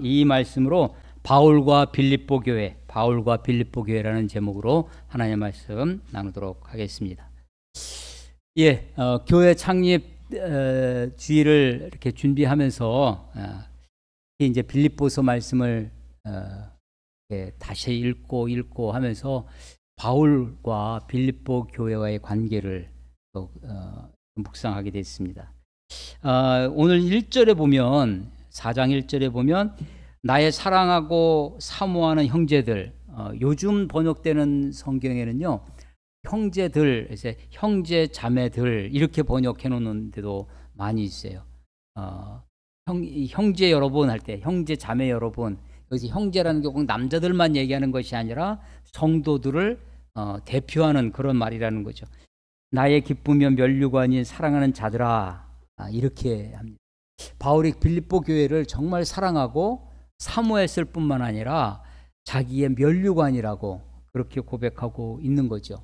이 말씀으로 바울과 빌립보 교회라는 제목으로 하나님의 말씀 나누도록 하겠습니다. 교회 창립 주일을 이렇게 준비하면서 이제 빌립보서 말씀을 다시 읽고 하면서 바울과 빌립보 교회와의 관계를 묵상하게 됐습니다. 오늘 1절에 보면 4장 1절에 보면 나의 사랑하고 사모하는 형제들, 요즘 번역되는 성경에는요 형제들, 형제 자매들 이렇게 번역해 놓는 데도 많이 있어요. 형제 여러분 할 때 형제 자매 여러분, 여기서 형제라는 게 꼭 남자들만 얘기하는 것이 아니라 성도들을 대표하는 그런 말이라는 거죠. 나의 기쁘며 면류관인 사랑하는 자들아, 이렇게 합니다. 바울이 빌립보 교회를 정말 사랑하고 사모했을 뿐만 아니라 자기의 면류관이라고 그렇게 고백하고 있는 거죠.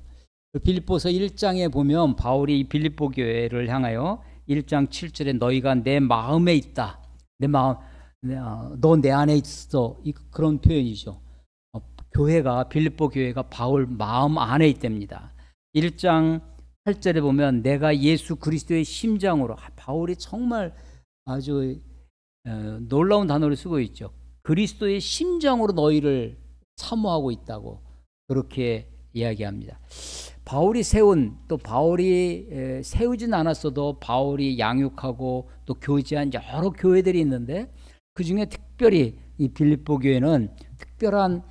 빌립보서 1장에 보면 바울이 빌립보 교회를 향하여 1장 7절에 너희가 내 마음에 있다, 내 마음, 너 내 안에 있어, 그런 표현이죠. 교회가, 빌립보 교회가 바울 마음 안에 있답니다. 1장 8절에 보면 내가 예수 그리스도의 심장으로, 바울이 정말 아주 놀라운 단어를 쓰고 있죠. 그리스도의 심장으로 너희를 사모하고 있다고 그렇게 이야기합니다. 바울이 세운, 또 바울이 세우진 않았어도 바울이 양육하고 또 교제한 여러 교회들이 있는데 그 중에 특별히 이 빌립보 교회는 특별한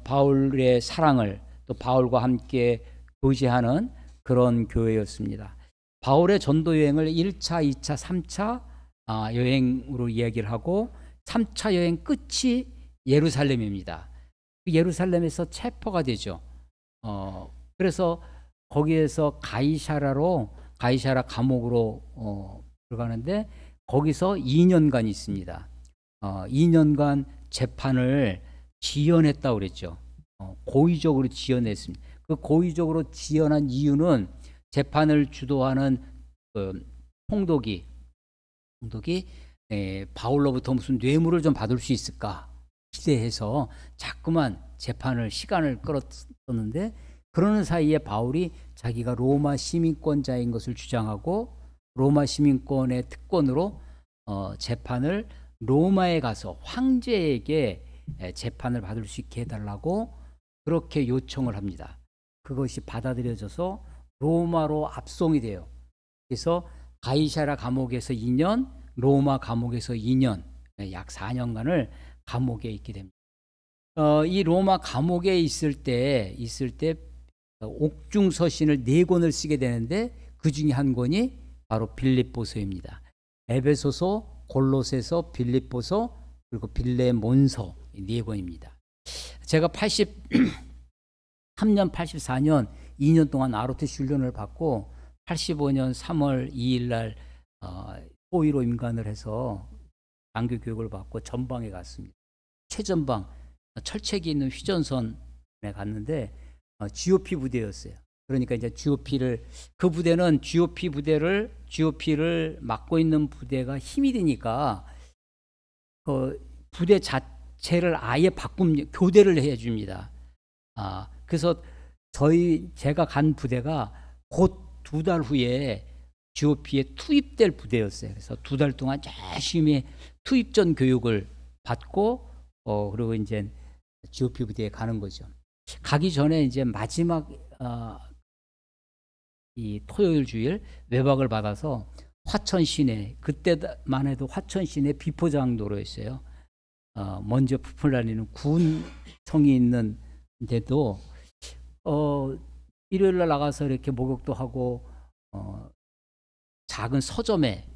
바울의 사랑을, 또 바울과 함께 교제하는 그런 교회였습니다. 바울의 전도 여행을 1차, 2차, 3차 여행으로 이야기를 하고 3차 여행 끝이 예루살렘입니다. 예루살렘에서 체포가 되죠. 그래서 거기에서 가이사라 감옥으로 들어가는데 거기서 2년간 있습니다. 2년간 재판을 지연했다고 그랬죠. 고의적으로 지연했습니다. 그 고의적으로 지연한 이유는 재판을 주도하는 총독이 바울로부터 무슨 뇌물을 좀 받을 수 있을까 기대해서 자꾸만 재판을 시간을 끌었었는데, 그러는 사이에 바울이 자기가 로마 시민권자인 것을 주장하고 로마 시민권의 특권으로 재판을 로마에 가서 황제에게 재판을 받을 수 있게 해달라고 그렇게 요청을 합니다. 그것이 받아들여져서 로마로 압송이 돼요. 그래서 가이사라 감옥에서 2년, 로마 감옥에서 2년, 약 4년간을 감옥에 있게 됩니다. 이 로마 감옥에 있을 때 옥중 서신을 4권을 쓰게 되는데 그 중에 한 권이 바로 빌립보서입니다. 에베소서, 골로새서, 빌립보서, 그리고 빌레몬서, 4권입니다. 제가 83년, 84년 2년 동안 아르투스 훈련을 받고 85년 3월 2일 날 호위로 임관을 해서 장교 교육을 받고 전방에 갔습니다. 최전방, 철책이 있는 휘전선에 갔는데 GOP 부대였어요. 그러니까 이제 그 부대는 GOP를 맡고 있는 부대가 힘이 되니까 그 부대 자체를 아예 교대를 해줍니다. 그래서 제가 간 부대가 곧 2달 후에 GOP에 투입될 부대였어요. 그래서 2달 동안 열심히 투입전 교육을 받고 그리고 이제 GOP 부대에 가는 거죠. 가기 전에 이제 마지막 이 토요일 주일 외박을 받아서 화천 시내, 그때만 해도 화천 시내 비포장도로였어요. 먼저 부풀 날리는 군성이 있는 데도 일요일 날 나가서 이렇게 목욕도 하고 작은 서점에,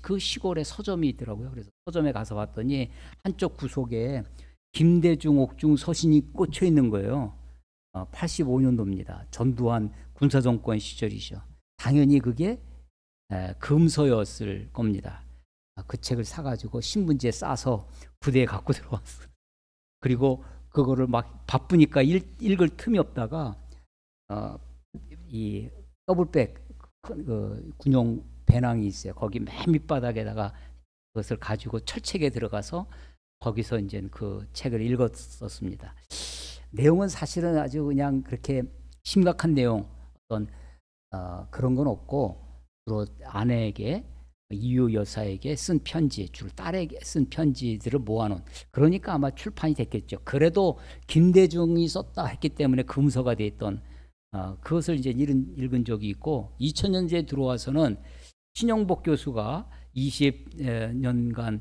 그 시골에 서점이 있더라고요. 그래서 서점에 가서 봤더니 한쪽 구석에 김대중 옥중 서신이 꽂혀 있는 거예요. 85년도입니다. 전두환 군사정권 시절이죠. 당연히 그게 금서였을 겁니다. 그 책을 사가지고 신문지에 싸서 부대에 갖고 들어왔어요. 그리고 그거를 막 바쁘니까 읽을 틈이 없다가 이 더블백 군용 배낭이 있어요. 거기 맨 밑바닥에다가 그것을 가지고 철책에 들어가서 거기서 이제 그 책을 읽었었습니다. 내용은 사실은 아주 그냥 그렇게 심각한 내용 어떤 그런 건 없고 주로 아내에게 이유 여사에게 쓴 편지, 주로 딸에게 쓴 편지들을 모아놓은, 그러니까 아마 출판이 됐겠죠. 그래도 김대중이 썼다 했기 때문에 금서가 돼 있던 그것을 이제 읽은 적이 있고, 2000년대에 들어와서는 신영복 교수가 20년간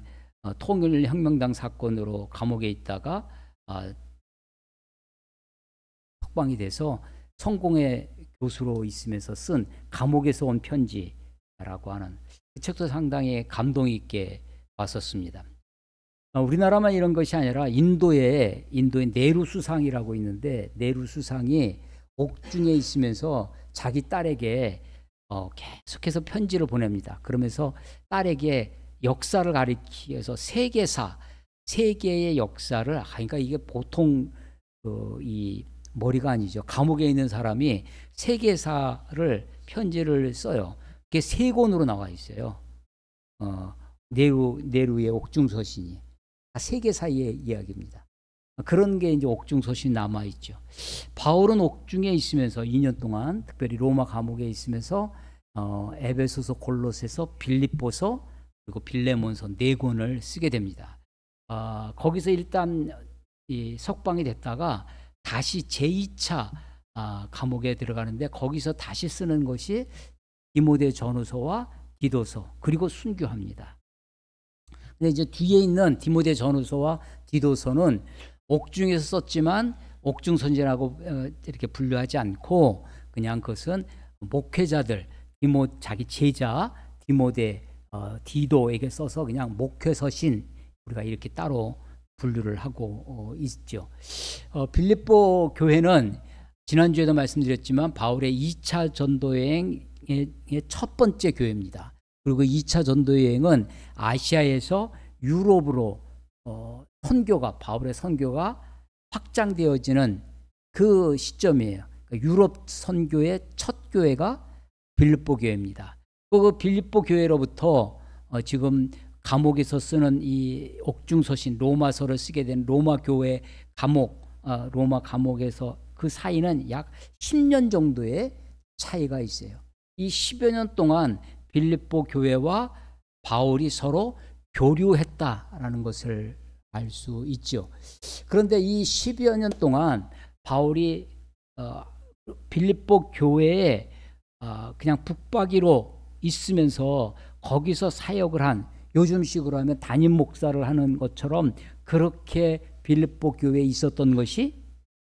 통일혁명당 사건으로 감옥에 있다가 석방이 돼서 성공의 교수로 있으면서 쓴 감옥에서 온 편지라고 하는 그 책도 상당히 감동 있게 봤었습니다. 우리나라만 이런 것이 아니라 인도에 네루 수상이라고 있는데, 네루 수상이 옥중에 있으면서 자기 딸에게 계속해서 편지를 보냅니다. 그러면서 딸에게 역사를 가리키면서 세계의 역사를, 그러니까 이게 보통 이 머리가 아니죠. 감옥에 있는 사람이 세계사를 편지를 써요. 그게 3권으로 나와 있어요. 네루의 옥중서신이 세계사의 이야기입니다. 그런 게 이제 옥중서신 남아 있죠. 바울은 옥중에 있으면서 2년 동안 특별히 로마 감옥에 있으면서 에베소서, 골로새서, 빌립보서, 그리고 빌레몬서 4권을 쓰게 됩니다. 거기서 일단 이 석방이 됐다가 다시 제2차 감옥에 들어가는데, 거기서 다시 쓰는 것이 디모데 전후서와 디도서, 그리고 순교합니다. 근데 이제 뒤에 있는 디모데 전후서와 디도서는 옥중에서 썼지만 옥중선지라고 이렇게 분류하지 않고, 그냥 그것은 목회자들, 자기 제자 디모데 디도에게 써서 그냥 목회서신, 우리가 이렇게 따로 분류를 하고 있죠. 빌립보 교회는 지난주에도 말씀드렸지만 바울의 2차 전도여행의 첫 번째 교회입니다. 그리고 2차 전도여행은 아시아에서 유럽으로 바울의 선교가 확장되어지는 그 시점이에요. 그러니까 유럽 선교의 첫 교회가 빌립보 교회입니다. 그 빌립보 교회로부터 지금 감옥에서 쓰는 이 옥중서신 로마서를 쓰게 된 로마 교회 로마 감옥에서 그 사이는 약 10년 정도의 차이가 있어요. 이 10여 년 동안 빌립보 교회와 바울이 서로 교류했다라는 것을 알 수 있죠. 그런데 이 10여 년 동안 바울이 빌립보 교회에 그냥 북박이로 있으면서 거기서 사역을 한, 요즘식으로 하면 담임 목사를 하는 것처럼 그렇게 빌립보 교회에 있었던 것이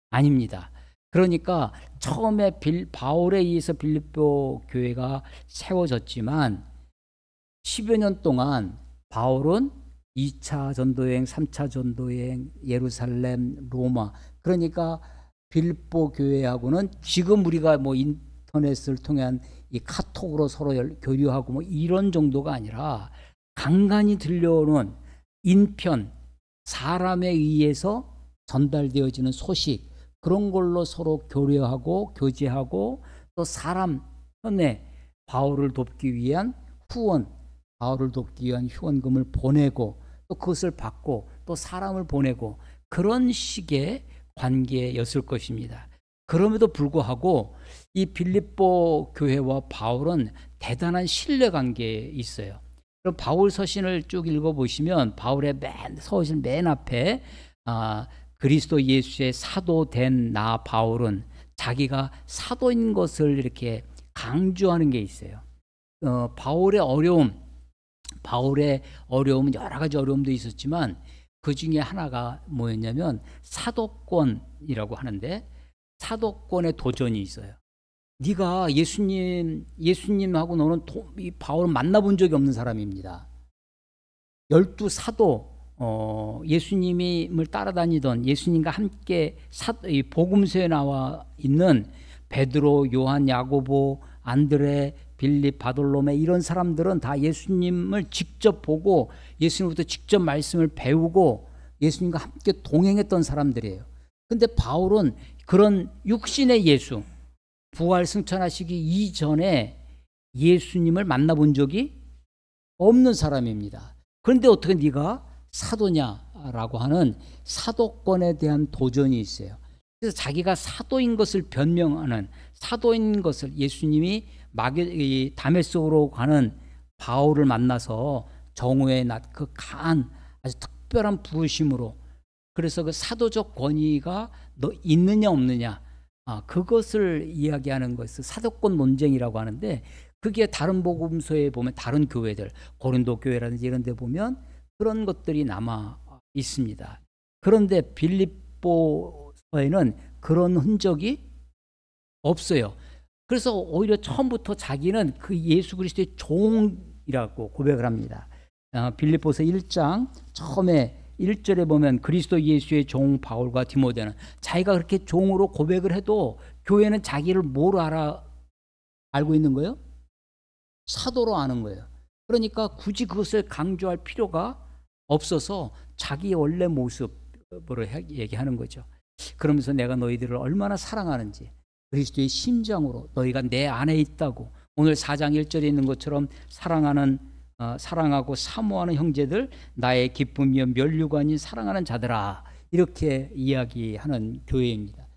아닙니다. 그러니까 처음에 바울에 의해서 빌립보 교회가 세워졌지만 10여 년 동안 바울은 2차 전도여행, 3차 전도여행, 예루살렘, 로마, 그러니까 빌립보 교회하고는 지금 우리가 뭐 인터넷을 통한 이 카톡으로 서로 교류하고 뭐 이런 정도가 아니라 간간히 들려오는 인편, 사람에 의해서 전달되어지는 소식, 그런 걸로 서로 교류하고 교제하고, 또 사람 편에 바울을 돕기 위한 후원금을 보내고, 또 그것을 받고, 또 사람을 보내고, 그런 식의 관계였을 것입니다. 그럼에도 불구하고 이 빌립보 교회와 바울은 대단한 신뢰관계에 있어요. 그럼 바울 서신을 쭉 읽어보시면 바울의 서신 맨 앞에 그리스도 예수의 사도 된 나 바울은, 자기가 사도인 것을 이렇게 강조하는 게 있어요. 바울의 어려움은 여러 가지 어려움도 있었지만 그 중에 하나가 뭐였냐면 사도권이라고 하는데, 사도권의 도전이 있어요. 네가 예수님하고 너는 이 바울은 만나본 적이 없는 사람입니다. 12사도, 예수님을 따라다니던, 예수님과 함께 복음서에 나와 있는 베드로, 요한, 야고보, 안드레, 빌립, 바돌로메, 이런 사람들은 다 예수님을 직접 보고 예수님부터 직접 말씀을 배우고 예수님과 함께 동행했던 사람들이에요. 근데 바울은 그런 육신의 예수, 부활 승천하시기 이전에 예수님을 만나본 적이 없는 사람입니다. 그런데 어떻게 네가 사도냐 된다라고 하는 사도권에 대한 도전이 있어요. 그래서 자기가 사도인 것을 변명하는, 사도인 것을, 예수님이 다메섹으로 가는 바울을 만나서 정오의 낮 그 강한 아주 특별한 부르심으로, 그래서 그 사도적 권위가 너 있느냐 없느냐, 그것을 이야기하는 것을 사도권 논쟁이라고 하는데, 그게 다른 복음서에 보면 다른 교회들, 고린도 교회라든지 이런 데 보면 그런 것들이 남아 있습니다. 그런데 빌립보서에는 그런 흔적이 없어요. 그래서 오히려 처음부터 자기는 그 예수 그리스도의 종이라고 고백을 합니다. 빌립보서 1장 처음에 1절에 보면 그리스도 예수의 종 바울과 디모데는, 자기가 그렇게 종으로 고백을 해도 교회는 자기를 뭐로 알고 있는 거예요? 사도로 아는 거예요. 그러니까 굳이 그것을 강조할 필요가 없어서 자기의 원래 모습으로 얘기하는 거죠. 그러면서 내가 너희들을 얼마나 사랑하는지, 그리스도의 심장으로 너희가 내 안에 있다고, 오늘 4장 1절에 있는 것처럼 사랑하고 사모하는 형제들, 나의 기쁨이여 면류가 아닌 사랑하는 자들아, 이렇게 이야기하는 교회입니다.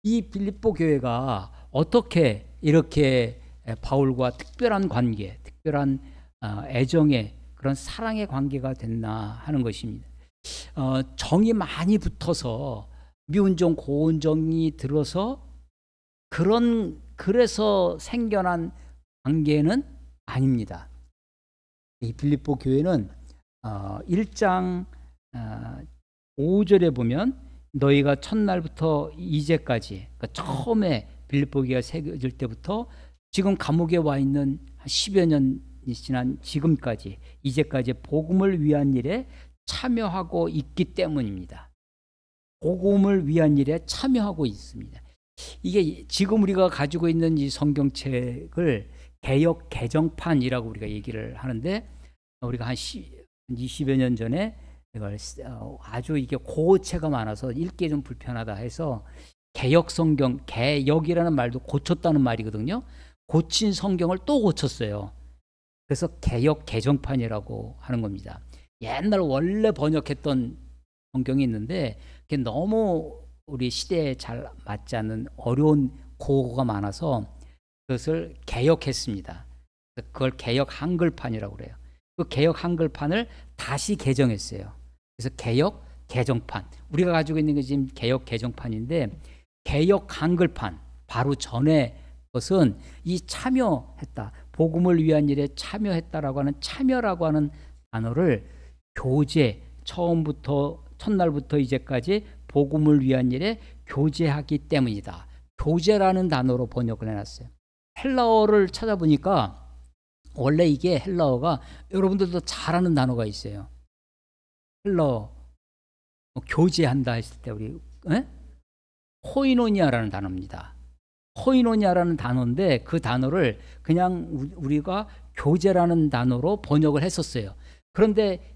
이 빌립보 교회가 어떻게 이렇게 바울과 특별한 관계, 특별한 애정의 그런 사랑의 관계가 됐나 하는 것입니다. 정이 많이 붙어서 미운 정 고운 정이 들어서 그래서 생겨난 관계는 아닙니다. 이 빌립보 교회는 1장 5절에 보면 너희가 첫날부터 이제까지, 그러니까 처음에 빌립보 교회가 세워질 때부터 지금 감옥에 와 있는 10여 년이 지난 지금까지, 이제까지 복음을 위한 일에 참여하고 있기 때문입니다. 복음을 위한 일에 참여하고 있습니다. 이게 지금 우리가 가지고 있는 이 성경책을 개역 개정판이라고 우리가 얘기를 하는데, 우리가 한 20여 년 전에 이걸 아주 이게 고체가 많아서 읽기 좀 불편하다 해서 개역 성경, 개역이라는 말도 고쳤다는 말이거든요. 고친 성경을 또 고쳤어요. 그래서 개역 개정판이라고 하는 겁니다. 옛날 원래 번역했던 성경이 있는데 그게 너무 우리 시대에 잘 맞지 않는 어려운 고어가 많아서 그것을 개역했습니다. 그걸 개역 한글판이라고 그래요. 그 개역 한글판을 다시 개정했어요. 그래서 개역 개정판, 우리가 가지고 있는 게 지금 개역 개정판인데, 개역 한글판 바로 전에 것은 이 참여했다, 복음을 위한 일에 참여했다라고 하는 참여라고 하는 단어를 교제, 첫날부터 이제까지 복음을 위한 일에 교제하기 때문이다, 교제라는 단어로 번역을 해놨어요. 헬라어를 찾아보니까 원래 이게 헬라어가 여러분들도 잘 아는 단어가 있어요. 헬라어 교제한다 했을 때 우리 코이노니아라는 단어입니다. 코이노니아라는 단어인데 그 단어를 그냥 우리가 교제라는 단어로 번역을 했었어요. 그런데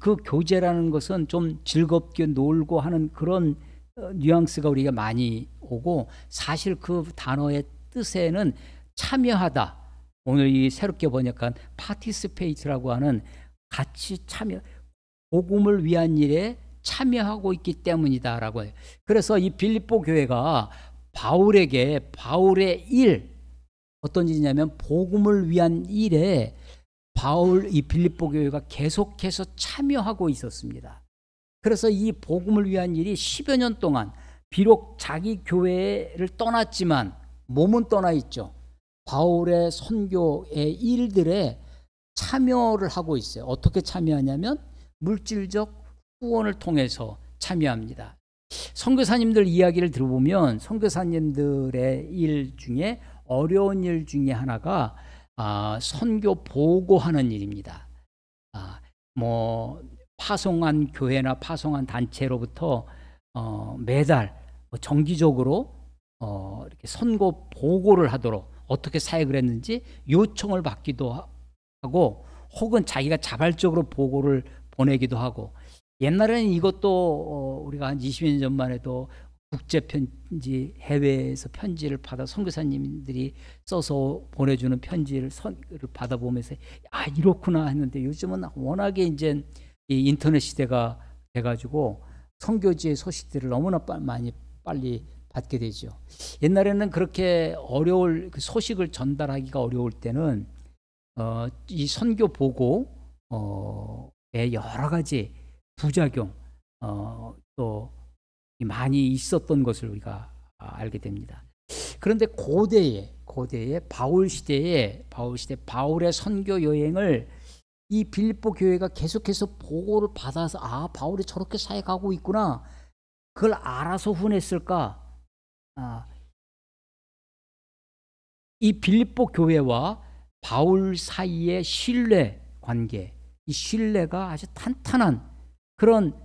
그 교제라는 것은 좀 즐겁게 놀고 하는 그런 뉘앙스가 우리가 많이 오고, 사실 그 단어의 뜻에는 참여하다, 오늘 이 새롭게 번역한 participate라고 하는 같이 참여, 복음을 위한 일에 참여하고 있기 때문이다라고 해요. 그래서 이 빌립보 교회가 바울에게 바울의 일, 어떤 일이냐면 복음을 위한 일에 이 빌립보 교회가 계속해서 참여하고 있었습니다. 그래서 이 복음을 위한 일이 10여 년 동안, 비록 자기 교회를 떠났지만 몸은 떠나 있죠. 바울의 선교의 일들에 참여를 하고 있어요. 어떻게 참여하냐면 물질적 후원을 통해서 참여합니다. 선교사님들 이야기를 들어보면 선교사님들의 일 중에 어려운 일 중에 하나가 선교 보고하는 일입니다. 파송한 교회나 파송한 단체로부터 매달 정기적으로 이렇게 선교 보고를 하도록 어떻게 사역을 했는지 요청을 받기도 하고, 혹은 자기가 자발적으로 보고를 보내기도 하고, 옛날에는 이것도 우리가 한 20년 전만 해도 국제 편지, 해외에서 편지를 받아 선교사님들이 써서 보내주는 편지를 받아보면서 이렇구나 했는데, 요즘은 워낙에 이제 이 인터넷 시대가 돼가지고 선교지의 소식들을 너무나 많이 빨리 받게 되죠. 옛날에는 그렇게 어려울 그 소식을 전달하기가 어려울 때는 이 선교 보고의 여러 가지 부작용 또 많이 있었던 것을 우리가 알게 됩니다. 그런데 고대에 바울 시대 바울의 선교 여행을 이 빌립보 교회가 계속해서 보고를 받아서 바울이 저렇게 사역하고 있구나, 그걸 알아서 훈했을까? 이 빌립보 교회와 바울 사이의 신뢰 관계, 이 신뢰가 아주 탄탄한 그런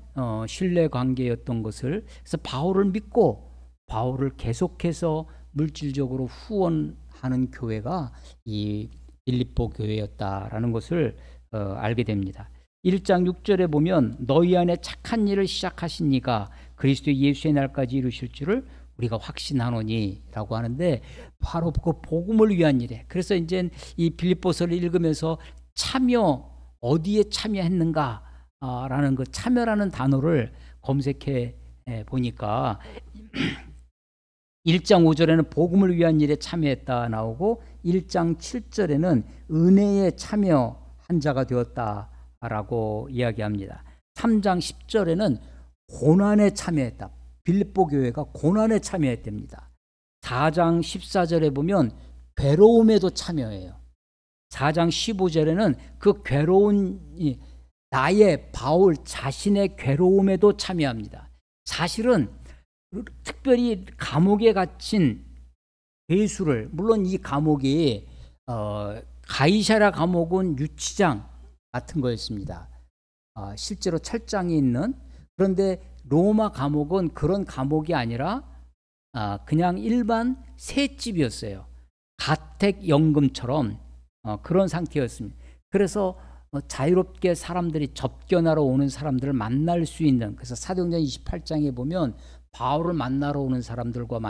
신뢰 관계였던 것을, 그래서 바울을 믿고 바울을 계속해서 물질적으로 후원하는 교회가 이 빌립보 교회였다라는 것을 알게 됩니다. 1장 6절에 보면 너희 안에 착한 일을 시작하신 이가 그리스도 예수의 날까지 이루실 줄을 우리가 확신하노니 라고 하는데, 바로 그 복음을 위한 일에, 그래서 이제 이 빌립보서를 읽으면서 어디에 참여했는가 라는 그 참여라는 단어를 검색해 보니까 1장 5절에는 복음을 위한 일에 참여했다 나오고, 1장 7절에는 은혜에 참여한 자가 되었다라고 이야기합니다. 3장 10절에는 고난에 참여했다. 빌립보 교회가 고난에 참여했답니다. 4장 14절에 보면 괴로움에도 참여해요. 4장 15절에는 그 괴로운 나의 바울 자신의 괴로움에도 참여합니다. 사실은 특별히 감옥에 갇힌 죄수를, 물론 이 감옥이 가이사랴 감옥은 유치장 같은 거였습니다. 실제로 철장이 있는, 그런데 로마 감옥은 그런 감옥이 아니라 그냥 일반 셋집이었어요. 가택연금처럼 그런 상태였습니다. 그래서 자유롭게 사람들이 접견하러 오는 사람들을 만날 수 있는, 그래서 사도행전 28장에 보면 바울을 만나러 오는 사람들과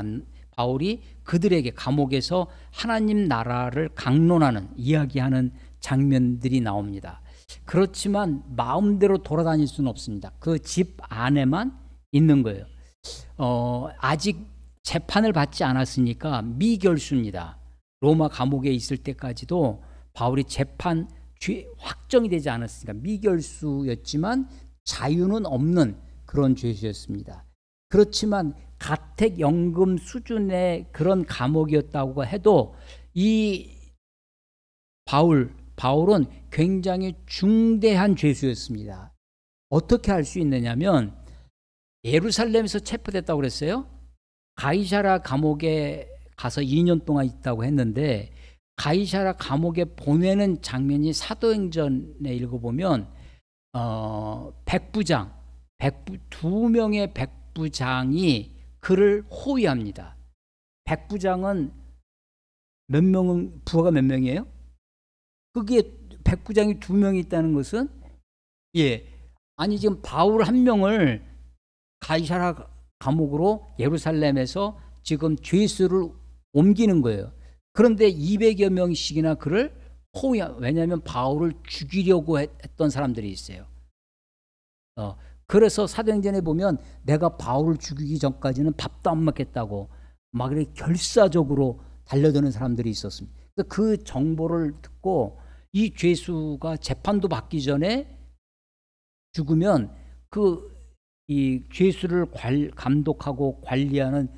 바울이 그들에게 감옥에서 하나님 나라를 강론하는, 이야기하는 장면들이 나옵니다. 그렇지만 마음대로 돌아다닐 수는 없습니다. 그 집 안에만 있는 거예요. 아직 재판을 받지 않았으니까 미결수입니다. 로마 감옥에 있을 때까지도 바울이 재판 확정이 되지 않았으니까 미결수였지만 자유는 없는 그런 죄수였습니다. 그렇지만 가택연금 수준의 그런 감옥이었다고 해도 이 바울은 굉장히 중대한 죄수였습니다. 어떻게 알 수 있느냐면, 예루살렘에서 체포됐다고 그랬어요. 가이사랴 감옥에 가서 2년 동안 있다고 했는데, 가이사랴 감옥에 보내는 장면이 사도행전에 읽어보면 두 명의 백부장이 그를 호위합니다. 백부장은 부하가 몇 명이에요? 그게 백부장이 2명이 있다는 것은, 아니 지금 바울 1명을 가이사랴 감옥으로 예루살렘에서 지금 죄수를 옮기는 거예요. 그런데 200여 명씩이나 그를 왜냐하면 바울을 죽이려고 했던 사람들이 있어요. 그래서 사도행전에 보면 내가 바울을 죽이기 전까지는 밥도 안 먹겠다고 막 이렇게 결사적으로 달려드는 사람들이 있었습니다. 그 정보를 듣고 이 죄수가 재판도 받기 전에 죽으면 이 죄수를 감독하고 관리하는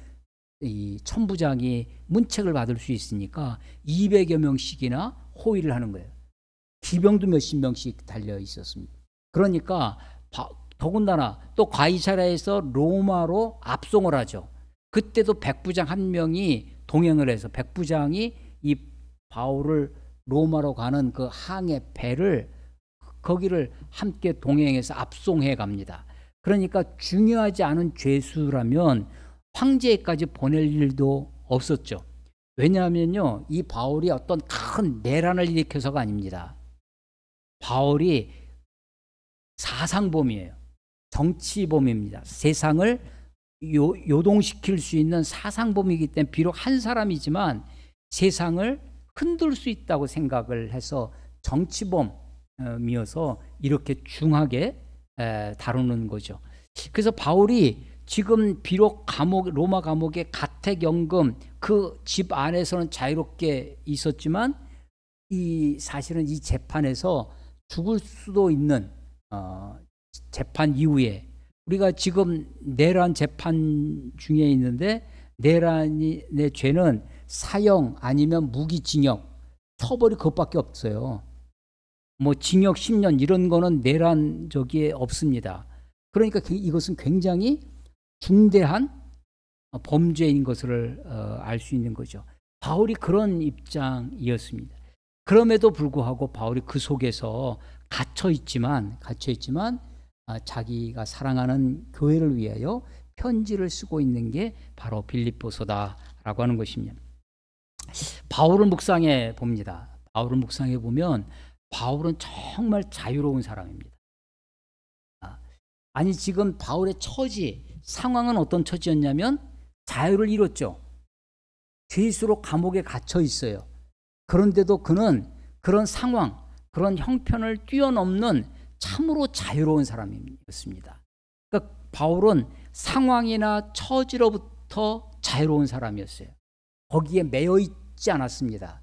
이 천부장이 문책을 받을 수 있으니까 200여 명씩이나 호위를 하는 거예요. 기병도 몇십 명씩 달려 있었습니다. 그러니까 더군다나 또 가이사랴에서 로마로 압송을 하죠. 그때도 백부장 1명이 동행을 해서, 백부장이 이 바울을 로마로 가는 그 항해 배를 거기를 함께 동행해서 압송해 갑니다. 그러니까 중요하지 않은 죄수라면 황제에까지 보낼 일도 없었죠. 왜냐하면요, 이 바울이 어떤 큰 내란을 일으켜서가 아닙니다. 바울이 사상범이에요. 정치범입니다. 세상을 요동시킬 수 있는 사상범이기 때문에 비록 한 사람이지만 세상을 흔들 수 있다고 생각을 해서 정치범이어서 이렇게 중하게 다루는 거죠. 그래서 바울이 지금 비록 로마 감옥에 가택연금 그 집 안에서는 자유롭게 있었지만 사실은 이 재판에서 죽을 수도 있는 재판 이후에 우리가 지금 내란 재판 중에 있는데 내란의 죄는 사형 아니면 무기징역 처벌이 그것밖에 없어요. 뭐 징역 10년 이런 거는 내란 저기에 없습니다. 그러니까 이것은 굉장히 중대한 범죄인 것을 알 수 있는 거죠. 바울이 그런 입장이었습니다. 그럼에도 불구하고 바울이 그 속에서 갇혀 있지만 자기가 사랑하는 교회를 위하여 편지를 쓰고 있는 게 바로 빌립보서다라고 하는 것입니다. 바울을 묵상해 봅니다. 바울을 묵상해 보면 바울은 정말 자유로운 사람입니다. 아니 지금 바울의 처지 상황은 어떤 처지였냐면 자유를 잃었죠. 죄수로 감옥에 갇혀 있어요. 그런데도 그는 그런 상황, 그런 형편을 뛰어넘는 참으로 자유로운 사람이었습니다. 그러니까 바울은 상황이나 처지로부터 자유로운 사람이었어요. 거기에 매여 있지 않았습니다.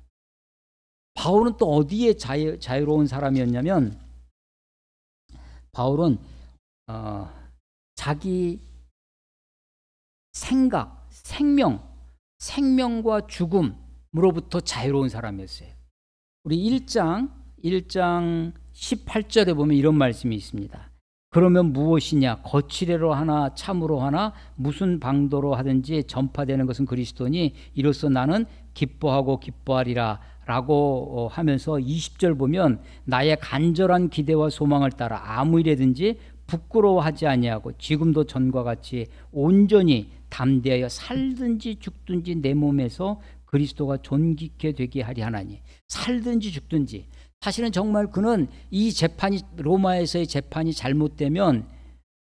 바울은 또 어디에 자유로운 사람이었냐면 바울은 자기 생각, 생명과 죽음으로부터 자유로운 사람이었어요. 우리 1장 18절에 보면 이런 말씀이 있습니다. 그러면 무엇이냐? 거칠애로 하나 참으로 하나 무슨 방도로 하든지 전파되는 것은 그리스도니 이로써 나는 기뻐하고 기뻐하리라 라고 하면서 20절 보면 나의 간절한 기대와 소망을 따라 아무 일에든지 부끄러워하지 아니하고 지금도 전과 같이 온전히 담대하여 살든지 죽든지 내 몸에서 그리스도가 존귀케 되게 하리 하나니. 살든지 죽든지. 사실은 정말 그는 이 재판이 로마에서의 재판이 잘못되면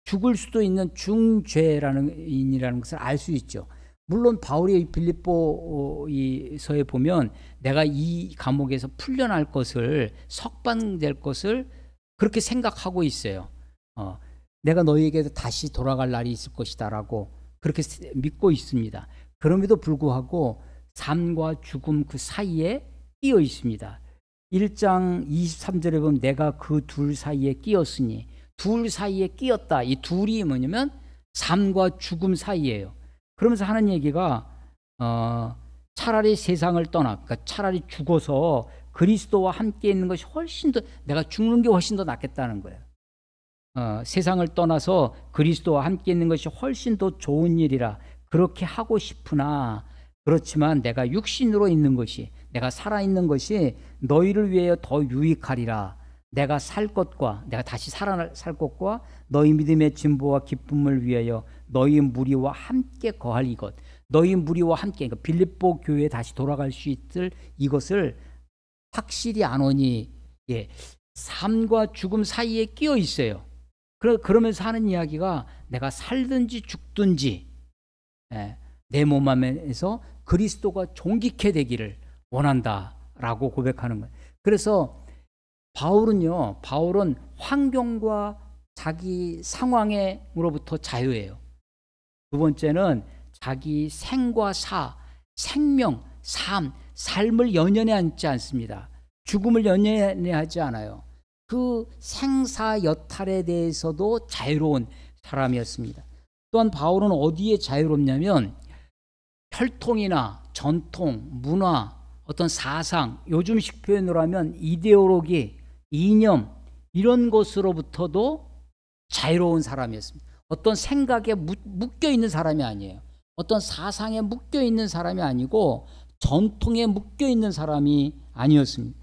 죽을 수도 있는 중죄라는 것을 알 수 있죠. 물론 바울이 빌립보서에 보면 내가 이 감옥에서 풀려날 것을 석방될 것을 그렇게 생각하고 있어요. 내가 너희에게도 다시 돌아갈 날이 있을 것이다라고 그렇게 믿고 있습니다. 그럼에도 불구하고 삶과 죽음 그 사이에 끼어 있습니다. 1장 23절에 보면 내가 그 둘 사이에 끼었으니 둘 사이에 끼었다. 이 둘이 뭐냐면 삶과 죽음 사이예요. 그러면서 하는 얘기가 차라리 세상을 떠나 그러니까 차라리 죽어서 그리스도와 함께 있는 것이 훨씬 더 내가 죽는 게 훨씬 더 낫겠다는 거예요. 세상을 떠나서 그리스도와 함께 있는 것이 훨씬 더 좋은 일이라 그렇게 하고 싶으나 그렇지만 내가 육신으로 있는 것이 내가 살아있는 것이 너희를 위하여 더 유익하리라. 내가 살 것과 내가 다시 살아날 것과 너희 믿음의 진보와 기쁨을 위하여 너희 무리와 함께 거할 이것 너희 무리와 함께 그러니까 빌립보 교회에 다시 돌아갈 수 있을 이것을 확실히 아노니 삶과 죽음 사이에 끼어 있어요. 그러면서 하는 이야기가 내가 살든지 죽든지 내 몸 안에서 그리스도가 존귀케 되기를 원한다라고 고백하는 거예요. 그래서 바울은 환경과 자기 상황으로부터 자유예요. 두 번째는 자기 생과 생명, 삶을 연연하지 않습니다. 죽음을 연연하지 않아요. 그 생사 여탈에 대해서도 자유로운 사람이었습니다. 또한 바울은 어디에 자유롭냐면 혈통이나 전통, 문화, 어떤 사상, 요즘식 표현으로 하면 이데올로기, 이념 이런 것으로부터도 자유로운 사람이었습니다. 어떤 생각에 묶여 있는 사람이 아니에요. 어떤 사상에 묶여 있는 사람이 아니고 전통에 묶여 있는 사람이 아니었습니다.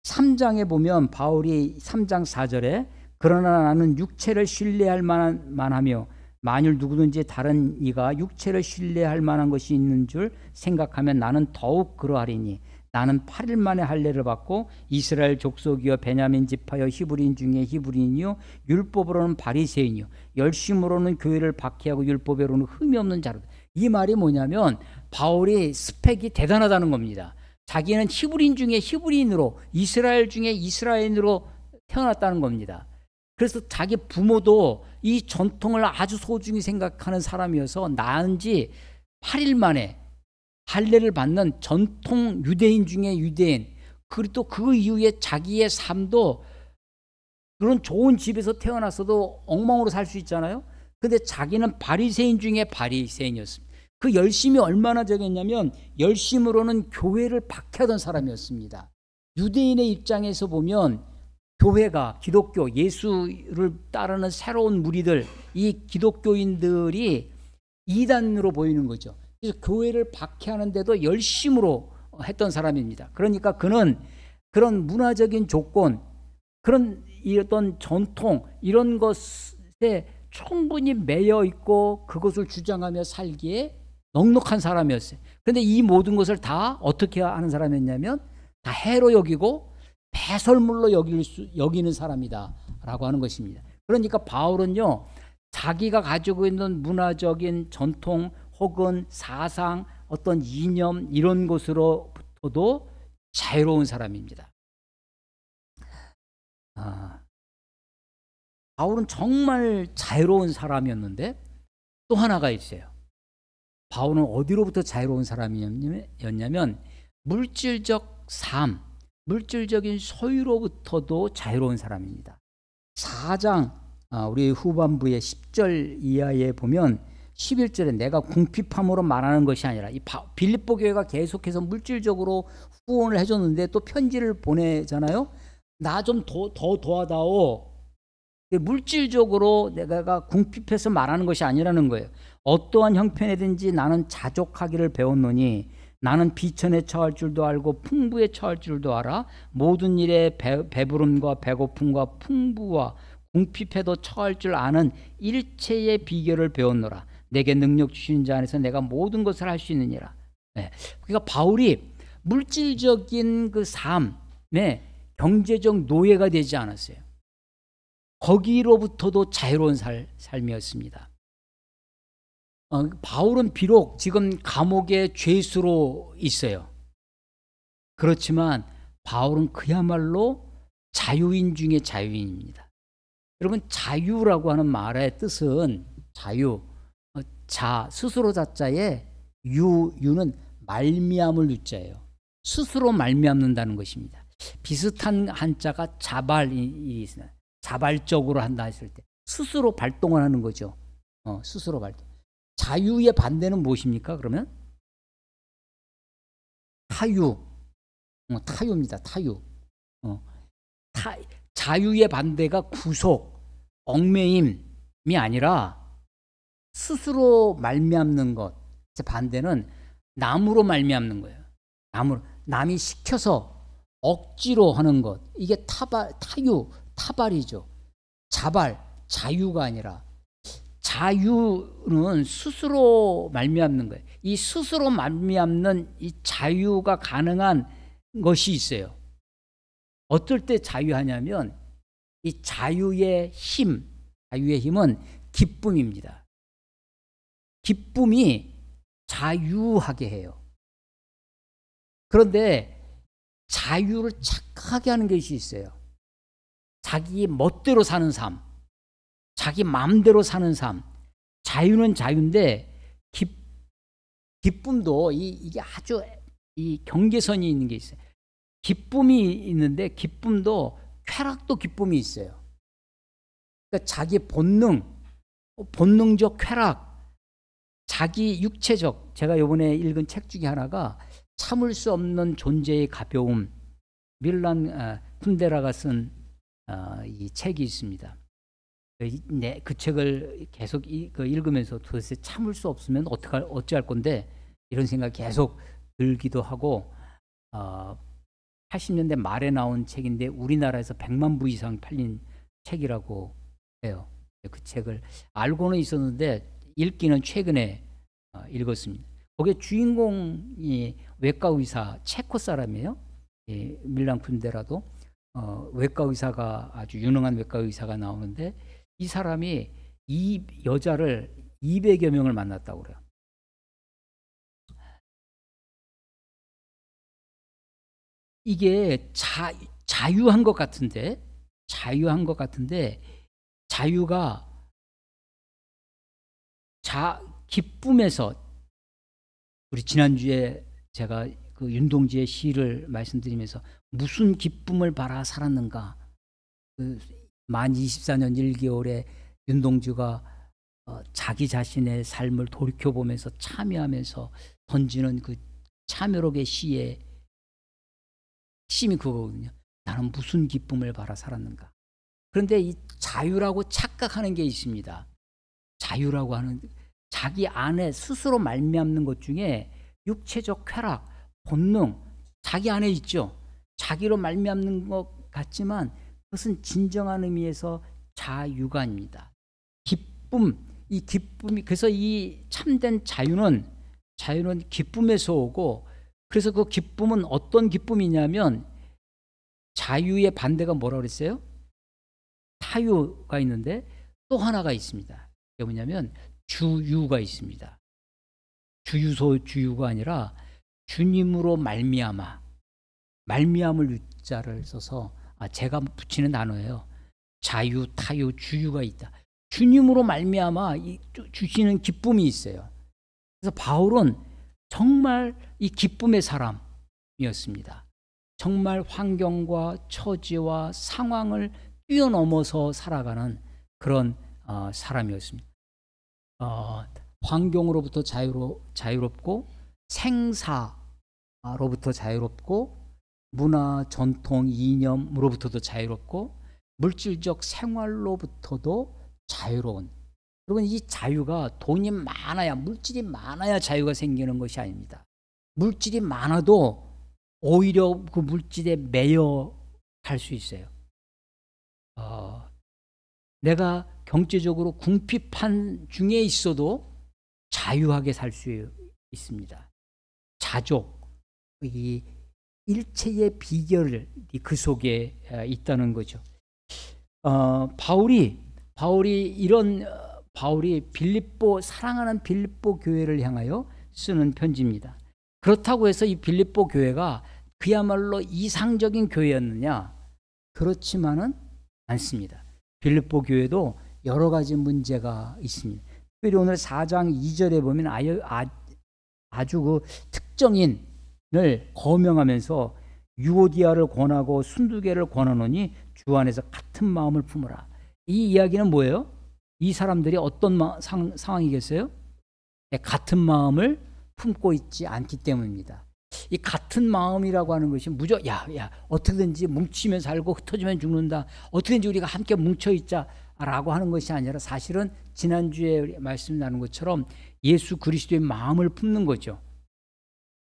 3장에 보면 바울이 3장 4절에 그러나 나는 육체를 신뢰할 만하며 만일 누구든지 다른 이가 육체를 신뢰할 만한 것이 있는 줄 생각하면 나는 더욱 그러하리니 나는 8일 만에 할례를 받고 이스라엘 족속이여 베냐민 지파여 히브리인 중에 히브리인이요 율법으로는 바리새인이요 열심으로는 교회를 박해하고 율법으로는 흠이 없는 자로다. 이 말이 뭐냐면 바울이 스펙이 대단하다는 겁니다. 자기는 히브리인 중에 히브리인으로 이스라엘 중에 이스라엘인으로 태어났다는 겁니다. 그래서 자기 부모도 이 전통을 아주 소중히 생각하는 사람이어서 낳은 지 8일 만에 할례를 받는 전통 유대인 중에 유대인, 그리고 또 그 이후에 자기의 삶도 그런 좋은 집에서 태어났어도 엉망으로 살 수 있잖아요. 근데 자기는 바리새인 중에 바리새인이었습니다. 그 열심이 얼마나 적었냐면 열심으로는 교회를 박해하던 사람이었습니다. 유대인의 입장에서 보면 교회가, 기독교, 예수를 따르는 새로운 무리들, 이 기독교인들이 이단으로 보이는 거죠. 그래서 교회를 박해하는데도 열심으로 했던 사람입니다. 그러니까 그는 그런 문화적인 조건, 그런 어떤 전통, 이런 것에 충분히 매여 있고 그것을 주장하며 살기에 넉넉한 사람이었어요. 그런데 이 모든 것을 다 어떻게 하는 사람이었냐면 다 해로 여기고 배설물로 여기는 사람이다 라고 하는 것입니다. 그러니까 바울은요, 자기가 가지고 있는 문화적인 전통 혹은 사상, 어떤 이념, 이런 것으로부터도 자유로운 사람입니다. 바울은 정말 자유로운 사람이었는데 또 하나가 있어요. 바울은 어디로부터 자유로운 사람이었냐면 물질적 삶, 물질적인 소유로부터도 자유로운 사람입니다. 4장 우리 후반부의 10절 이하에 보면 11절에 내가 궁핍함으로 말하는 것이 아니라, 이 빌립보 교회가 계속해서 물질적으로 후원을 해줬는데 또 편지를 보내잖아요. 나 좀 더 도와다오. 물질적으로 내가 궁핍해서 말하는 것이 아니라는 거예요. 어떠한 형편이든지 나는 자족하기를 배웠노니 나는 비천에 처할 줄도 알고 풍부에 처할 줄도 알아. 모든 일에 배부름과 배고픔과 풍부와 궁핍에도 처할 줄 아는 일체의 비결을 배웠노라. 내게 능력 주신 자 안에서 내가 모든 것을 할 수 있느니라. 네. 그러니까 바울이 물질적인 그 삶에 경제적 노예가 되지 않았어요. 거기로부터도 자유로운 삶이었습니다. 바울은 비록 지금 감옥의 죄수로 있어요. 그렇지만 바울은 그야말로 자유인 중에 자유인입니다. 여러분, 자유라고 하는 말의 뜻은 자유, 스스로 자자에 유는 말미암을 유자예요. 스스로 말미암는다는 것입니다. 비슷한 한자가 자발이 있어요. 자발적으로 한다 했을 때 스스로 발동을 하는 거죠. 스스로 발동. 자유의 반대는 무엇입니까? 그러면 타유. 타유입니다. 타유. 자유의 반대가 구속, 얽매임이 아니라 스스로 말미암는 것. 반대는 남으로 말미암는 거예요. 남이 시켜서 억지로 하는 것. 이게 타발이죠. 자유가 아니라, 자유는 스스로 말미암는 거예요. 이 스스로 말미암는 이 자유가 가능한 것이 있어요. 어떨 때 자유하냐면 이 자유의 힘은 기쁨입니다. 기쁨이 자유하게 해요. 그런데 자유를 착각하게 하는 것이 있어요. 자기 멋대로 사는 삶, 자기 마음대로 사는 삶. 자유는 자유인데 기쁨도 이게 아주 이 경계선이 있는 게 있어요. 기쁨이 있는데 기쁨도, 쾌락도 기쁨이 있어요. 그러니까 자기 본능적 쾌락, 자기 육체적, 제가 이번에 읽은 책 중에 하나가 참을 수 없는 존재의 가벼움, 밀란 쿤데라가 쓴 이 책이 있습니다. 그 책을 계속 읽으면서 도대체 참을 수 없으면 어찌할 건데 이런 생각이 계속 들기도 하고, 80년대 말에 나온 책인데 우리나라에서 100만 부 이상 팔린 책이라고 해요. 그 책을 알고는 있었는데 읽기는 최근에 읽었습니다. 거기에 주인공이 외과 의사, 체코 사람이에요. 밀란 쿤데라도 외과 의사가, 아주 유능한 외과 의사가 나오는데 이 사람이 이 여자를 200여 명을 만났다고 그래요. 이게 자유한 것 같은데 자유가 기쁨에서, 우리 지난주에 제가 그 윤동주의 시를 말씀드리면서 무슨 기쁨을 바라 살았는가, 만 24년 1개월에 윤동주가 자기 자신의 삶을 돌이켜보면서 참여하면서 던지는 그 참여록의 시의 핵심이 그거거든요. 나는 무슨 기쁨을 바라 살았는가. 그런데 이 자유라고 착각하는 게 있습니다. 자유라고 하는, 자기 안에 스스로 말미암는 것 중에 육체적 쾌락, 본능, 자기 안에 있죠. 자기로 말미암는 것 같지만 그것은 진정한 의미에서 자유가 아닙니다. 기쁨, 이 기쁨이, 그래서 이 참된 자유는 기쁨에서 오고, 그래서 그 기쁨은 어떤 기쁨이냐면, 자유의 반대가 뭐라고 그랬어요? 타유가 있는데 또 하나가 있습니다. 그게 뭐냐면 주유가 있습니다. 주유가 아니라 주님으로 말미암아, 말미암을 유자를 써서 제가 붙이는 단어예요. 자유, 타유, 주유가 있다. 주님으로 말미암아 주시는 기쁨이 있어요. 그래서 바울은 정말 이 기쁨의 사람이었습니다. 정말 환경과 처지와 상황을 뛰어넘어서 살아가는 그런 사람이었습니다. 환경으로부터 자유롭고, 생사로부터 자유롭고, 문화, 전통, 이념으로부터도 자유롭고, 물질적 생활로부터도 자유로운, 그리고 이 자유가 돈이 많아야, 물질이 많아야 자유가 생기는 것이 아닙니다. 물질이 많아도 오히려 그 물질에 매여 갈 수 있어요. 내가 경제적으로 궁핍한 중에 있어도 자유하게 살 수 있습니다. 자족, 이 일체의 비결이 그 속에 있다는 거죠. 바울이 사랑하는 빌립보 교회를 향하여 쓰는 편지입니다. 그렇다고 해서 이 빌립보 교회가 그야말로 이상적인 교회였느냐? 그렇지만은 않습니다. 빌립보 교회도 여러 가지 문제가 있습니다. 특별히 오늘 4장 2절에 보면 아주 그 특정인을 거명하면서 유오디아를 권하고 순두개를 권하노니 주 안에서 같은 마음을 품으라. 이 이야기는 뭐예요? 이 사람들이 어떤 상황이겠어요? 같은 마음을 품고 있지 않기 때문입니다. 이 같은 마음이라고 하는 것이 어떻게든지 뭉치면 살고 흩어지면 죽는다, 어떻게든지 우리가 함께 뭉쳐있자라고 하는 것이 아니라, 사실은 지난주에 말씀 나눈 것처럼 예수 그리스도의 마음을 품는 거죠.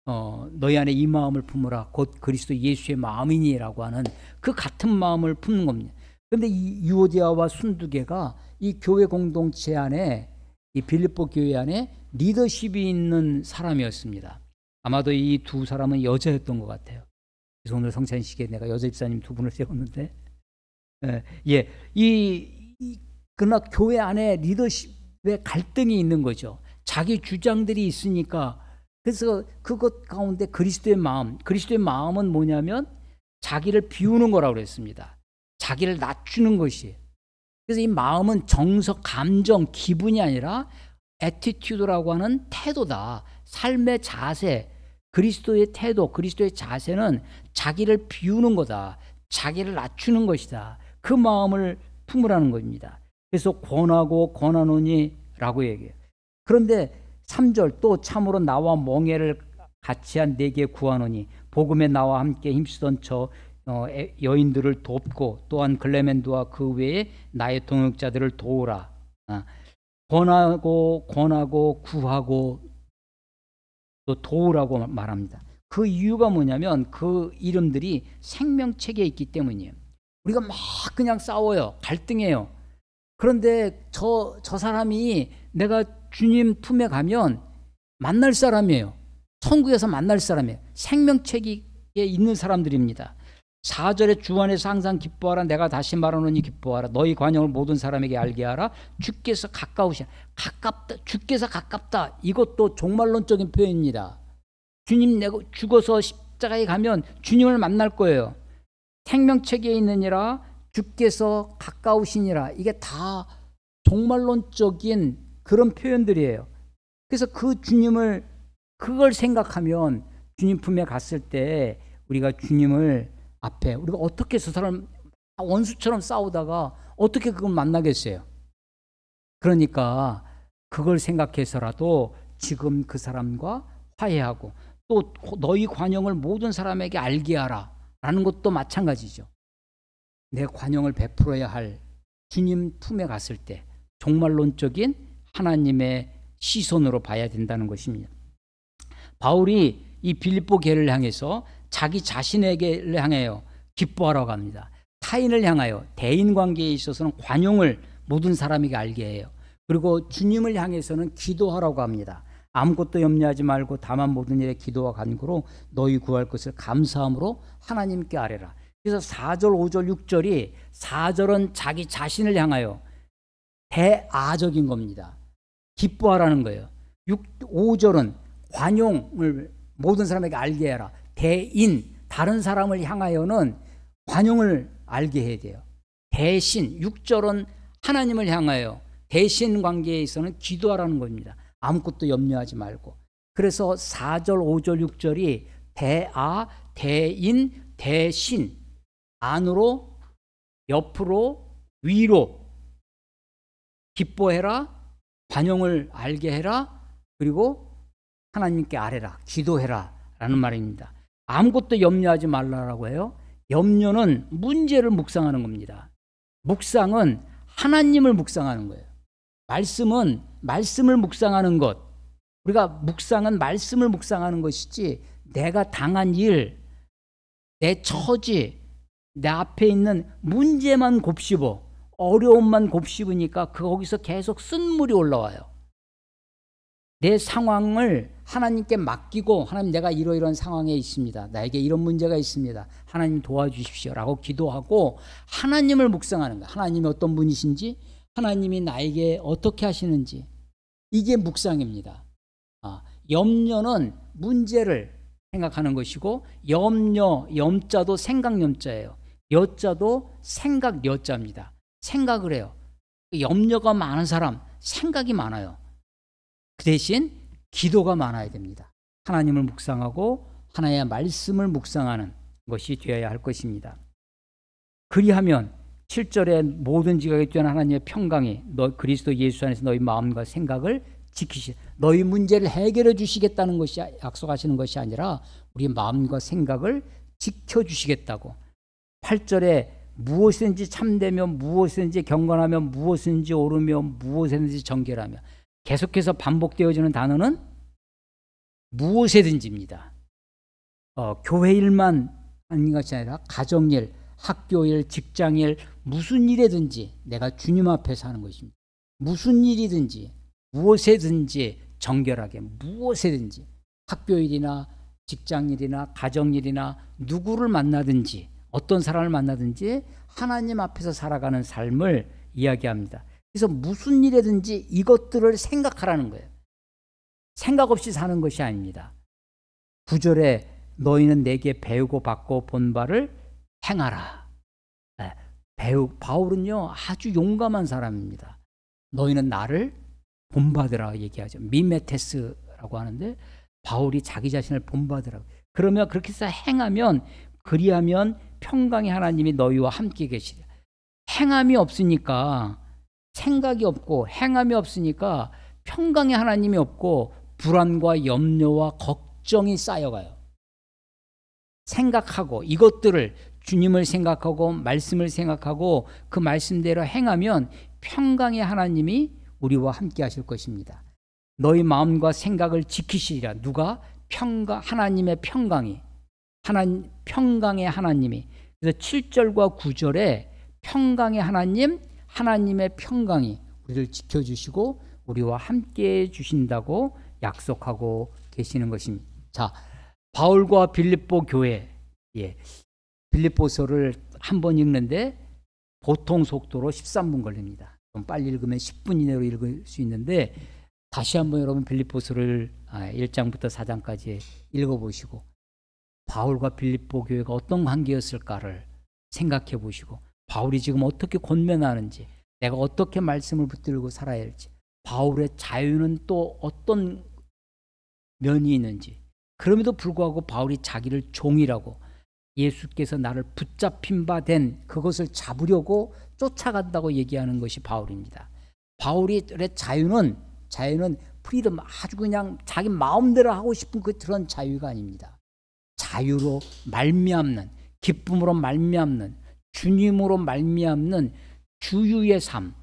너희 안에 이 마음을 품으라 곧 그리스도 예수의 마음이니라고 하는 그 같은 마음을 품는 겁니다. 그런데 이 유오디아와 순두개가 이 교회 공동체 안에, 이 빌립보 교회 안에 리더십이 있는 사람이었습니다. 아마도 이 두 사람은 여자였던 것 같아요. 그래서 오늘 성찬식에 내가 여자 집사님 두 분을 세웠는데, 그러나 교회 안에 리더십의 갈등이 있는 거죠. 자기 주장들이 있으니까. 그래서 그것 가운데 그리스도의 마음은 뭐냐면 자기를 비우는 거라고 그랬습니다. 자기를 낮추는 것이. 그래서 이 마음은 정서, 감정, 기분이 아니라 애티튜드라고 하는 태도다. 삶의 자세, 그리스도의 태도, 그리스도의 자세는 자기를 비우는 거다. 자기를 낮추는 것이다. 그 마음을 품으라는 겁니다. 그래서 권하고 권하노니 라고 얘기해요. 그런데 3절, 또 참으로 나와 멍에를 같이 한 내게 구하노니 복음에 나와 함께 힘쓰던 저 여인들을 돕고, 또한 글레멘드와 그 외에 나의 동역자들을 도우라. 권하고 구하고 또 도우라고 말합니다. 그 이유가 뭐냐면 그 이름들이 생명책에 있기 때문이에요. 우리가 막 그냥 싸워요. 갈등해요. 그런데 저 사람이 내가 주님 품에 가면 만날 사람이에요. 천국에서 만날 사람이에요. 생명책에 있는 사람들입니다. 4절에 주 안에서 항상 기뻐하라. 내가 다시 말하노니 기뻐하라. 너희 관용을 모든 사람에게 알게 하라. 주께서 가까우시라. 가깝다. 주께서 가깝다. 이것도 종말론적인 표현입니다. 주님, 내가 죽어서 십자가에 가면 주님을 만날 거예요. 생명책에 있느니라. 주께서 가까우시니라. 이게 다 종말론적인 그런 표현들이에요. 그래서 그 주님을 그걸 생각하면 주님 품에 갔을 때 우리가 주님을 앞에 우리가 어떻게 저 사람 원수처럼 싸우다가 어떻게 그걸 만나겠어요? 그러니까 그걸 생각해서라도 지금 그 사람과 화해하고 또 너희 관용을 모든 사람에게 알게 하라 라는 것도 마찬가지죠. 내 관용을 베풀어야 할 주님 품에 갔을 때 종말론적인 하나님의 시선으로 봐야 된다는 것입니다. 바울이 이 빌립보 교회를 향해서 자기 자신에게 향하여 기뻐하라고 합니다. 타인을 향하여 대인관계에 있어서는 관용을 모든 사람에게 알게 해요. 그리고 주님을 향해서는 기도하라고 합니다. 아무것도 염려하지 말고 다만 모든 일에 기도와 간구로 너희 구할 것을 감사함으로 하나님께 아뢰라. 그래서 4절, 5절, 6절이 4절은 자기 자신을 향하여 대아적인 겁니다. 기뻐하라는 거예요. 5절은 관용을 모든 사람에게 알게 해라. 대인, 다른 사람을 향하여는 관용을 알게 해야 돼요. 대신 6절은 하나님을 향하여 대신 관계에 있어서는 기도하라는 겁니다. 아무것도 염려하지 말고. 그래서 4절, 5절, 6절이 대아, 대인, 대신, 안으로, 옆으로, 위로 기뻐해라, 관용을 알게 해라, 그리고 하나님께 아뢰라, 기도해라 라는 말입니다. 아무것도 염려하지 말라라고 해요. 염려는 문제를 묵상하는 겁니다. 묵상은 하나님을 묵상하는 거예요. 말씀은 말씀을 묵상하는 것. 우리가 묵상은 말씀을 묵상하는 것이지 내가 당한 일, 내 처지, 내 앞에 있는 문제만 곱씹어, 어려움만 곱씹으니까 거기서 계속 쓴물이 올라와요. 내 상황을 하나님께 맡기고 하나님 내가 이러이러한 상황에 있습니다. 나에게 이런 문제가 있습니다. 하나님 도와주십시오 라고 기도하고 하나님을 묵상하는 거예요. 하나님이 어떤 분이신지, 하나님이 나에게 어떻게 하시는지, 이게 묵상입니다. 염려는 문제를 생각하는 것이고, 염려, 염자도 생각 염자예요. 여자도 생각 여자입니다. 생각을 해요. 염려가 많은 사람 생각이 많아요. 그 대신 기도가 많아야 됩니다. 하나님을 묵상하고 하나님의 말씀을 묵상하는 것이 되어야 할 것입니다. 그리하면 7절에 모든 지각에 뛰어난 하나님의 평강이 너 그리스도 예수 안에서 너희 마음과 생각을 지키시, 너희 문제를 해결해 주시겠다는 것이 약속하시는 것이 아니라 우리 마음과 생각을 지켜주시겠다고. 8절에 무엇이든지 참되며 무엇이든지 경건하며 무엇이든지 오르며 무엇이든지 정결하며, 계속해서 반복되어지는 단어는 무엇이든지입니다. 교회 일만 하는 것이 아니라 가정일, 학교일, 직장일, 무슨 일이든지 내가 주님 앞에서 하는 것입니다. 무슨 일이든지 무엇이든지 정결하게, 무엇이든지 학교일이나 직장일이나 가정일이나 누구를 만나든지 어떤 사람을 만나든지 하나님 앞에서 살아가는 삶을 이야기합니다. 그래서 무슨 일이든지 이것들을 생각하라는 거예요. 생각 없이 사는 것이 아닙니다. 9절에 너희는 내게 배우고 받고 본 바를 행하라. 바울은요 아주 용감한 사람입니다. 너희는 나를 본받으라 얘기하죠. 미메테스라고 하는데 바울이 자기 자신을 본받으라고. 그러면 그렇게 해서 행하면, 그리하면 평강의 하나님이 너희와 함께 계시리라. 행함이 없으니까 생각이 없고, 행함이 없으니까 평강의 하나님이 없고 불안과 염려와 걱정이 쌓여가요. 생각하고 이것들을, 주님을 생각하고 말씀을 생각하고 그 말씀대로 행하면 평강의 하나님이 우리와 함께 하실 것입니다. 너희 마음과 생각을 지키시리라. 누가? 하나님의 평강이, 평강의 하나님이. 그래서 7절과 9절에 평강의 하나님, 하나님의 평강이 우리를 지켜주시고 우리와 함께 해주신다고 약속하고 계시는 것입니다. 자, 바울과 빌립보 교회, 빌립보서를 한 번 읽는데 보통 속도로 13분 걸립니다. 좀 빨리 읽으면 10분 이내로 읽을 수 있는데, 다시 한번 여러분 빌립보서를 1장부터 4장까지 읽어보시고 바울과 빌립보 교회가 어떤 관계였을까를 생각해 보시고, 바울이 지금 어떻게 권면하는지, 내가 어떻게 말씀을 붙들고 살아야 할지, 바울의 자유는 또 어떤 면이 있는지, 그럼에도 불구하고 바울이 자기를 종이라고, 예수께서 나를 붙잡힌 바 된 그것을 잡으려고 쫓아간다고 얘기하는 것이 바울입니다. 바울의 자유는 프리덤, 아주 그냥 자기 마음대로 하고 싶은 그런 자유가 아닙니다. 자유로 말미암는, 기쁨으로 말미암는, 주님으로 말미암는 주유의 삶,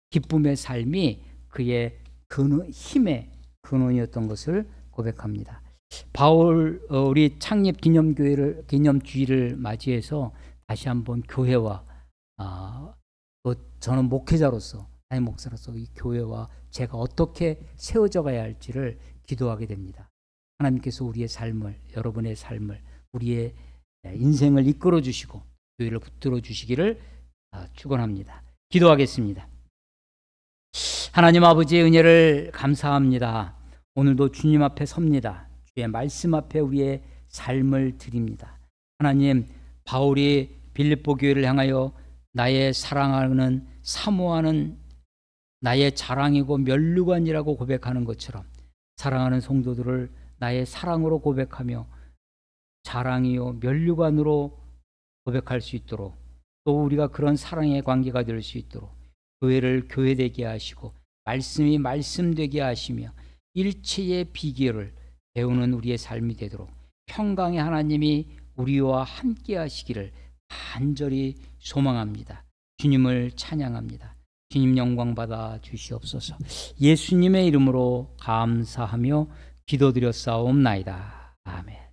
기쁨의 삶이 그의 힘의 근원이었던 것을 고백합니다. 바울, 우리 창립 기념주의를 맞이해서 다시 한번 교회와 저는 목회자로서, 아니 목사로서 이 교회와 제가 어떻게 세워져 가야 할지를 기도하게 됩니다. 하나님께서 우리의 삶을, 여러분의 삶을, 우리의 인생을 이끌어 주시고 교회를 붙들어 주시기를 축원합니다. 기도하겠습니다. 하나님 아버지의 은혜를 감사합니다. 오늘도 주님 앞에 섭니다. 주의 말씀 앞에 우리의 삶을 드립니다. 하나님, 바울이 빌립보 교회를 향하여 나의 사랑하는, 사모하는, 나의 자랑이고 면류관이라고 고백하는 것처럼 사랑하는 성도들을 나의 사랑으로 고백하며 자랑이요 면류관으로 고백할 수 있도록, 또 우리가 그런 사랑의 관계가 될 수 있도록 교회를 교회되게 하시고 말씀이 말씀되게 하시며 일체의 비결을 배우는 우리의 삶이 되도록 평강의 하나님이 우리와 함께 하시기를 간절히 소망합니다. 주님을 찬양합니다. 주님 영광 받아 주시옵소서. 예수님의 이름으로 감사하며 기도드렸사옵나이다. 아멘.